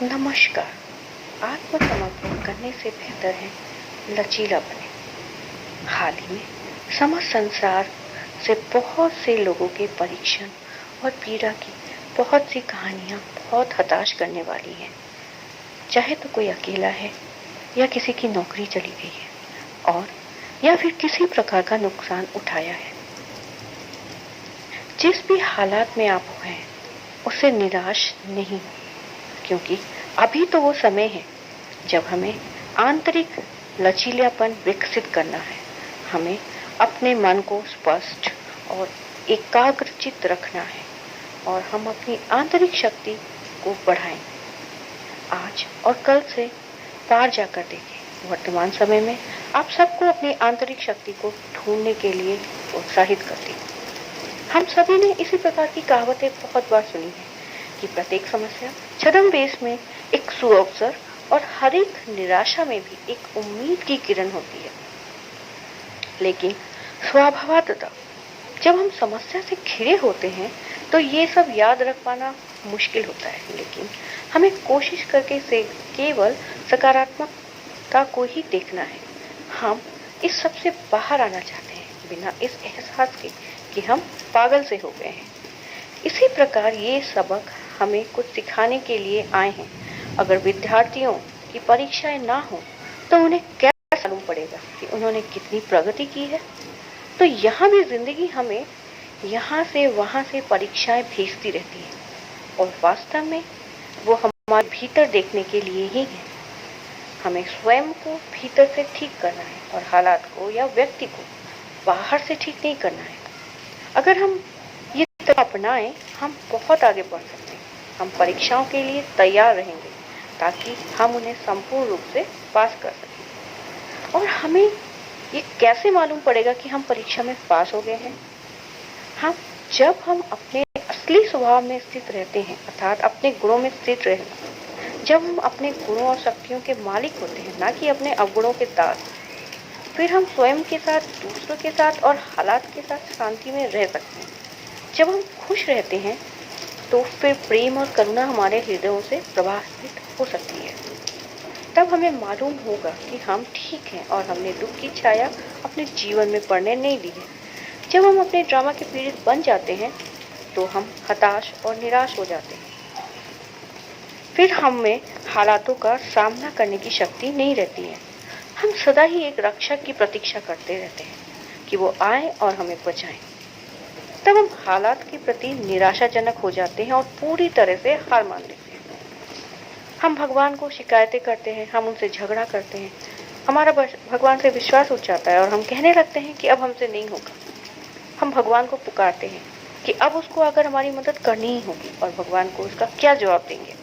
नमस्कार। आत्मसमर्पण करने से बेहतर है लचीला बने। हाल ही में समस्त संसार से बहुत से लोगों के परीक्षण और पीड़ा की बहुत सी कहानियां बहुत हताश करने वाली हैं। चाहे तो कोई अकेला है या किसी की नौकरी चली गई है और या फिर किसी प्रकार का नुकसान उठाया है। जिस भी हालात में आप हैं उससे निराश नहीं, क्योंकि अभी तो वो समय है जब हमें आंतरिक लचीलापन विकसित करना है। हमें अपने मन को स्पष्ट और एकाग्रचित रखना है और हम अपनी आंतरिक शक्ति को बढ़ाएं। आज और कल से पार जाकर देखें। वर्तमान समय में आप सबको अपनी आंतरिक शक्ति को ढूंढने के लिए प्रोत्साहित करती हूँ। हम सभी ने इसी प्रकार की कहावतें बहुत बार सुनी है कि प्रत्येक समस्या छद्मवेश में एक सुअवसर और हर एक निराशा में भी एक उम्मीद की किरण होती है। लेकिन स्वभावतः जब हम समस्या से घिरे होते हैं तो ये सब याद रख पाना मुश्किल होता है। लेकिन हमें कोशिश करके से केवल सकारात्मकता को ही देखना है। हम इस सब से बाहर आना चाहते हैं बिना इस एहसास के कि हम पागल से हो गए हैं। इसी प्रकार ये सबक हमें कुछ सिखाने के लिए आए हैं। अगर विद्यार्थियों की परीक्षाएं ना हो तो उन्हें क्या मालूम पड़ेगा कि उन्होंने कितनी प्रगति की है। तो यहाँ भी जिंदगी हमें यहाँ से वहां से परीक्षाएं भेजती रहती है और वास्तव में वो हमारे भीतर देखने के लिए ही है। हमें स्वयं को भीतर से ठीक करना है और हालात को या व्यक्ति को बाहर से ठीक नहीं करना है। अगर हम ये अपनाएं हम बहुत आगे बढ़ सकते हैं। हम परीक्षाओं के लिए तैयार रहेंगे ताकि हम उन्हें संपूर्ण रूप से पास कर सकें। और हमें ये कैसे मालूम पड़ेगा कि हम परीक्षा में पास हो गए हैं? जब हम अपने असली स्वभाव में स्थित रहते हैं, अर्थात अपने गुणों में स्थित रहना, जब हम अपने गुणों और शक्तियों के मालिक होते हैं, ना कि अपने अवगुणों के दास, फिर हम स्वयं के साथ, दूसरों के साथ और हालात के साथ शांति में रह सकते हैं। जब हम खुश रहते हैं तो फिर प्रेम और करुणा हमारे हृदयों से प्रभावित हो सकती है। तब हमें मालूम होगा कि हम ठीक हैं और हमने दुख की छाया अपने जीवन में पड़ने नहीं दी है। जब हम अपने ड्रामा के पीड़ित बन जाते हैं तो हम हताश और निराश हो जाते हैं। फिर हमें हालातों का सामना करने की शक्ति नहीं रहती है। हम सदा ही एक रक्षक की प्रतीक्षा करते रहते हैं कि वो आए और हमें बचाएं। तब हम हालात के प्रति निराशाजनक हो जाते हैं और पूरी तरह से हार मान लेते हैं। हम भगवान को शिकायतें करते हैं, हम उनसे झगड़ा करते हैं, हमारा भगवान से विश्वास उठ जाता है और हम कहने लगते हैं कि अब हमसे नहीं होगा। हम भगवान को पुकारते हैं कि अब उसको अगर हमारी मदद करनी ही होगी और भगवान को उसका क्या जवाब देंगे।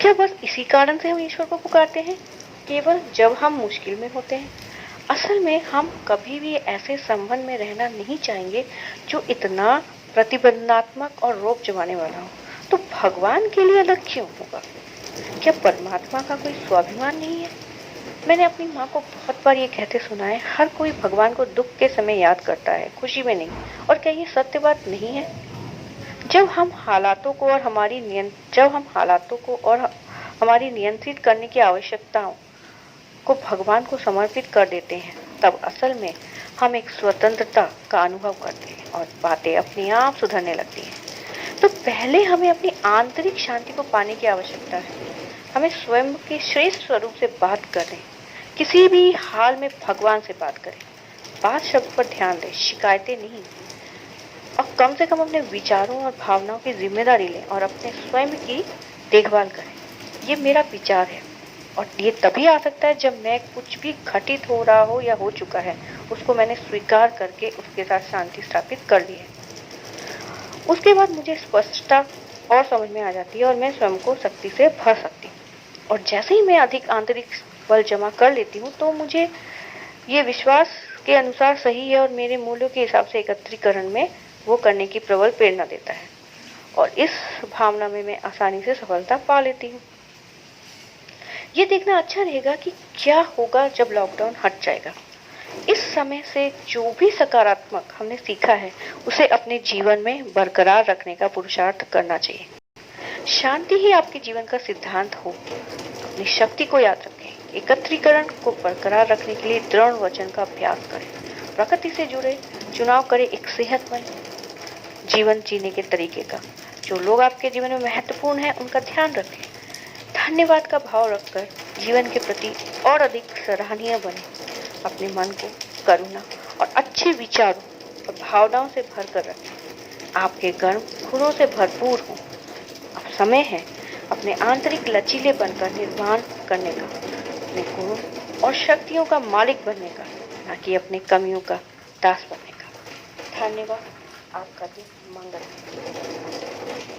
क्या बस इसी कारण से हम ईश्वर को पुकारते हैं, केवल जब हम मुश्किल में होते हैं? असल में हम कभी भी ऐसे संबंध में रहना नहीं चाहेंगे जो इतना प्रतिबंधात्मक और रोक जमाने वाला हो। तो भगवान के लिए अलग क्यों होगा? क्या परमात्मा का कोई स्वाभिमान नहीं है? मैंने अपनी माँ को बहुत बार ये कहते सुना है, हर कोई भगवान को दुख के समय याद करता है, खुशी में नहीं। और क्या ये सत्य बात नहीं है? जब हम हालातों को और हमारी नियंत्रित करने की आवश्यकताओं को भगवान को समर्पित कर देते हैं, तब असल में हम एक स्वतंत्रता का अनुभव करते हैं और बातें अपने आप सुधरने लगती हैं। तो पहले हमें अपनी आंतरिक शांति को पाने की आवश्यकता है। हमें स्वयं के श्रेष्ठ स्वरूप से बात करें, किसी भी हाल में भगवान से बात करें। बात शब्द पर ध्यान दें, शिकायतें नहीं। और कम से कम अपने विचारों और भावनाओं की जिम्मेदारी लें और अपने स्वयं की देखभाल करें। ये मेरा विचार है और ये तभी आ सकता है जब मैं कुछ भी घटित हो रहा हो या हो चुका है उसको मैंने स्वीकार करके उसके साथ शांति स्थापित कर ली है। उसके बाद मुझे स्पष्टता और समझ में आ जाती है और मैं स्वयं को शक्ति से भर सकती हूँ। और जैसे ही मैं अधिक आंतरिक बल जमा कर लेती हूँ तो मुझे ये विश्वास के अनुसार सही है और मेरे मूल्यों के हिसाब से एकत्रीकरण में वो करने की प्रबल प्रेरणा देता है और इस भावना में मैं आसानी से सफलता पा लेती हूँ। ये देखना अच्छा रहेगा कि क्या होगा जब लॉकडाउन हट जाएगा। इस समय से जो भी सकारात्मक हमने सीखा है उसे अपने जीवन में बरकरार रखने का पुरुषार्थ करना चाहिए। शांति ही आपके जीवन का सिद्धांत हो। अपनी शक्ति को याद रखें। एकत्रीकरण को बरकरार रखने के लिए दृढ़ वचन का अभ्यास करें। प्रकृति से जुड़े चुनाव करें एक सेहतमंद जीवन जीने के तरीके का। जो लोग आपके जीवन में महत्वपूर्ण हैं उनका ध्यान रखें। धन्यवाद का भाव रखकर जीवन के प्रति और अधिक सराहनीय बने। अपने मन को करुणा और अच्छे विचारों और भावनाओं से भरकर रखें। आपके कर्म गुणों से भरपूर हों। अब समय है अपने आंतरिक लचीले बनकर निर्माण करने का, अपने गुणों और शक्तियों का मालिक बनने का, न कि अपनी कमियों का दास बनने का। धन्यवाद। आपका दिन मंगल।